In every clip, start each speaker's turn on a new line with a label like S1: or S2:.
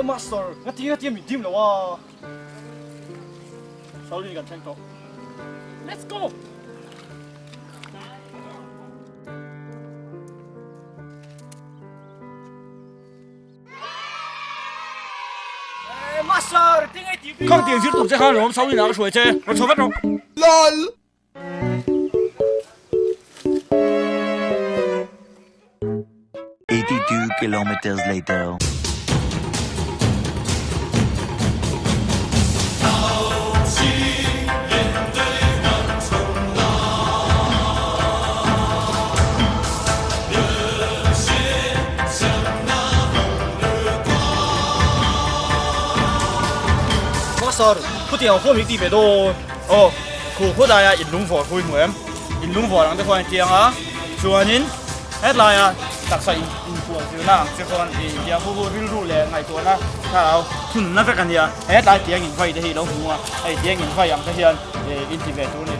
S1: master 我听个点面点了哇手里กันแข่งต่อ let's go master 听个点
S2: 刚点击组这行人，我们手里拿个水车，我抽分钟。
S3: LOL
S4: 82 kilometers later.
S1: master 不点后面地别多哦苦苦大呀引龙火คุยเหมือน引龙火หลังจากคนเตียงอ่ะส่วนนี้เฮ็ดไรอ่ะตักใส่อินตัวคือนั่งเจ้าคนเดียวผู้รู้แรงไงตัวนะถ้าเราทุนนั่นเป็นกันเดียวเฮ็ดไรเตียงอินไฟจะให้เราหัวไอ้เตียงอินไฟอย่างเช่นอินทิเวตัวนี้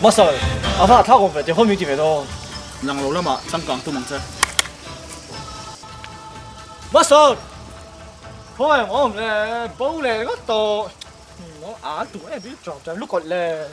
S1: master 阿爸他我们就后面地别多
S2: 人路啦嘛，香港都猛车。
S1: master thôi我唔咧，煲咧嗰度，我眼度咧俾撞在碌角咧。